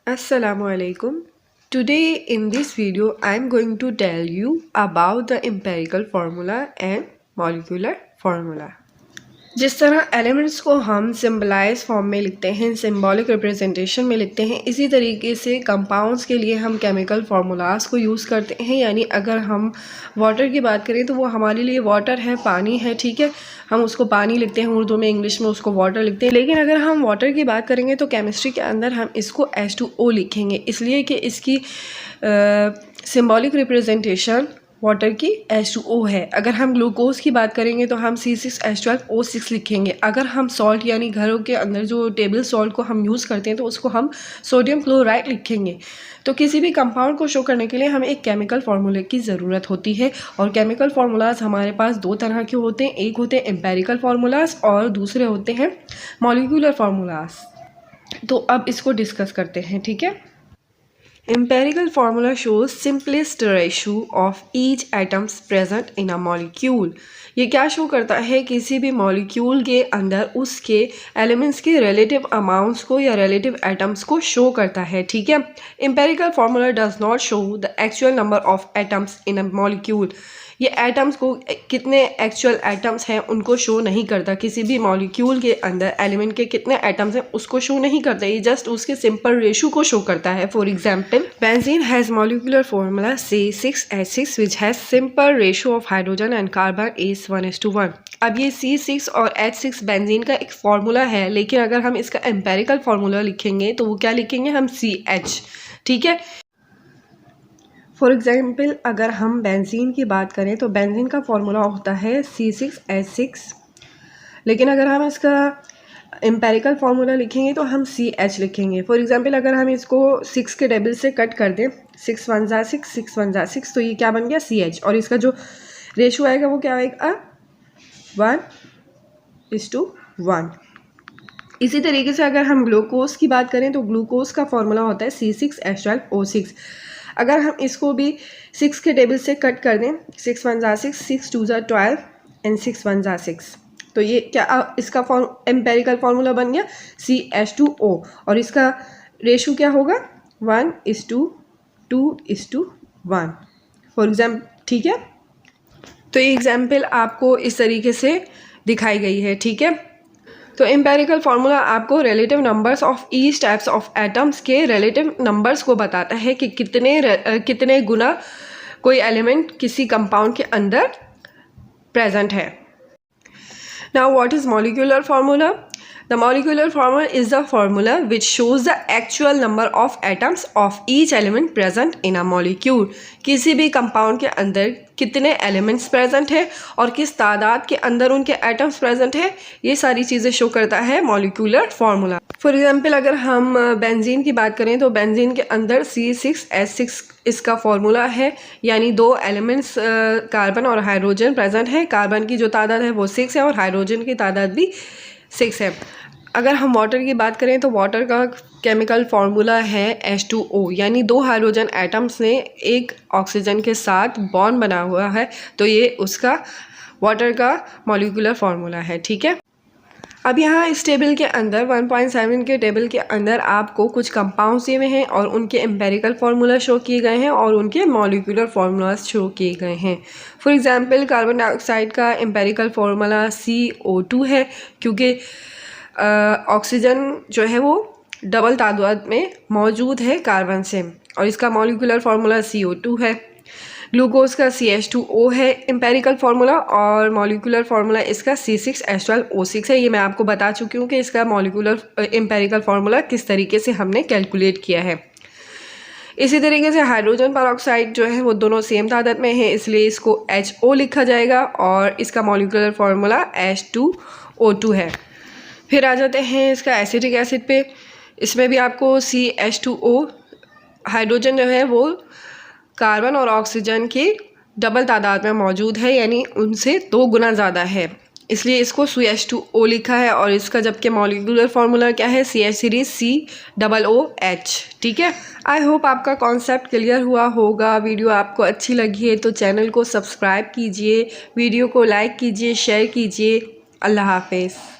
Assalamualaikum. Today in this video I am going to tell you about the empirical formula and molecular formula. जिस तरह elements को हम symbolize form में लिखते हैं, सिम्बॉलिक रिप्रेजेंटेशन में लिखते हैं, इसी तरीके से कंपाउंड्स के लिए हम केमिकल फार्मूलाज को यूज़ करते हैं। यानी अगर हम वाटर की बात करें तो वो हमारे लिए वाटर है, पानी है, ठीक है, हम उसको पानी लिखते हैं उर्दू में, इंग्लिश में उसको वाटर लिखते हैं। लेकिन अगर हम वाटर की बात करेंगे तो केमिस्ट्री के अंदर हम इसको H2O लिखेंगे, इसलिए कि इसकी सिम्बॉलिक रिप्रेजेंटेशन वाटर की H2O है। अगर हम ग्लूकोज की बात करेंगे तो हम C6H12O6 लिखेंगे। अगर हम सॉल्ट यानी घरों के अंदर जो टेबल सॉल्ट को हम यूज़ करते हैं तो उसको हम सोडियम क्लोराइड लिखेंगे। तो किसी भी कंपाउंड को शो करने के लिए हमें एक केमिकल फार्मूले की ज़रूरत होती है, और केमिकल फार्मूलाज हमारे पास दो तरह के होते हैं। एक होते हैं एम्पेरिकल फार्मूलाज और दूसरे होते हैं मॉलिक्यूलर फार्मूलाज। तो अब इसको डिस्कस करते हैं, ठीक है। Empirical formula shows simplest ratio of each atoms present in a molecule. ये क्या शो करता है? किसी भी मॉलिक्यूल के अंदर उसके एलिमेंट्स के रिलेटिव अमाउंट्स को या रिलेटिव एटम्स को शो करता है, ठीक है। Empirical formula does not show the actual number of atoms in a molecule. ये एटम्स को कितने एक्चुअल एटम्स हैं उनको शो नहीं करता। किसी भी मॉलिक्यूल के अंदर एलिमेंट के कितने एटम्स हैं उसको शो नहीं करता, ये जस्ट उसके सिंपल रेशो को शो करता है। For example, benzene has molecular formula C6H6 which has simple ratio of hydrogen and carbon is 1:1। अब ये C6 और H6 बेंजीन का एक फार्मूला है, लेकिन अगर हम इसका एम्पेरिकल फार्मूला लिखेंगे तो वो क्या लिखेंगे? हम CH, ठीक है। फॉर एग्जाम्पल, अगर हम बेंजीन की बात करें तो बेंजीन का फार्मूला होता है C6H6, लेकिन अगर हम इसका एम्पेरिकल फार्मूला लिखेंगे तो हम CH लिखेंगे। फॉर एग्जाम्पल, अगर हम इसको 6 के टेबल से कट कर दें, 6 1 जा 6, 6 1 जा 6, तो ये क्या बन गया? CH। और इसका जो रेशो आएगा वो क्या आएगा? 1:1। इसी तरीके से अगर हम ग्लूकोज की बात करें तो ग्लूकोज का फार्मूला होता है C6H12O6। अगर हम इसको भी 6 के टेबल से कट कर दें, 6 1 जा 6, 6 2 जा 12 एंड 6 1 जा 6, तो ये क्या इसका एम्पेरिकल फार्मूला बन गया CH2O। और इसका रेशो क्या होगा? 1:2:1 फॉर एग्जाम्पल, ठीक है। तो ये एग्जाम्पल आपको इस तरीके से दिखाई गई है, ठीक है। तो एम्पेरिकल फार्मूला आपको relative numbers of each types of atoms के रिलेटिव नंबर्स को बताता है कि कितने गुना कोई एलिमेंट किसी कंपाउंड के अंदर प्रेजेंट है। Now what is molecular formula? The molecular formula is the formula which shows the actual number of atoms of each element present in a molecule. किसी भी कंपाउंड के अंदर कितने एलिमेंट्स प्रेजेंट है और किस तादाद के अंदर उनके एटम्स प्रेजेंट है, ये सारी चीज़ें शो करता है मॉलिक्यूलर फार्मूला। फॉर एग्जांपल, अगर हम बेंजीन की बात करें तो बेंजीन के अंदर C6H6 इसका फार्मूला है, यानी दो एलिमेंट्स कार्बन और हाइड्रोजन प्रेजेंट है। कार्बन की जो तादाद है वो 6 है और हाइड्रोजन की तादाद भी 6 है। अगर हम वाटर की बात करें तो वाटर का केमिकल फार्मूला है H2O, यानी दो हाइड्रोजन एटम्स ने एक ऑक्सीजन के साथ बॉन्ड बना हुआ है, तो ये उसका वाटर का मॉलिक्यूलर फार्मूला है, ठीक है। अब यहाँ इस टेबल के अंदर 1.7 के टेबल के अंदर आपको कुछ कंपाउंड्स दिए हुए हैं और उनके एम्पेरिकल फार्मूला शो किए गए हैं और उनके मॉलिक्यूलर फार्मूलाज शो किए गए हैं। फॉर एग्जांपल, कार्बन डाइऑक्साइड का एम्पेरिकल फार्मूला CO2 है, क्योंकि ऑक्सीजन जो है वो डबल तादाद में मौजूद है कार्बन से, और इसका मॉलिक्यूलर फार्मूला CO2 है। ग्लूकोज का CH2O है एम्पेरिकल फार्मूला, और मॉलिक्यूलर फार्मूला इसका C6H12O6 है। ये मैं आपको बता चुकी हूँ कि इसका मॉलिक्यूलर एम्पेरिकल फार्मूला किस तरीके से हमने कैलकुलेट किया है। इसी तरीके से हाइड्रोजन परऑक्साइड जो है वो दोनों सेम तादाद में है, इसलिए इसको HO लिखा जाएगा और इसका मॉलिक्यूलर फार्मूला H2O2 है। फिर आ जाते हैं इसका एसिटिक एसिड पे। इसमें भी आपको CH2O, हाइड्रोजन जो है वो कार्बन और ऑक्सीजन की डबल तादाद में मौजूद है, यानी उनसे 2 गुना ज़्यादा है, इसलिए इसको CH2O लिखा है। और इसका जबकि मॉलिक्यूलर फार्मूला क्या है? CH3COOH, ठीक है। आई होप आपका कॉन्सेप्ट क्लियर हुआ होगा। वीडियो आपको अच्छी लगी है तो चैनल को सब्सक्राइब कीजिए, वीडियो को लाइक कीजिए, शेयर कीजिए। अल्लाह हाफिज़।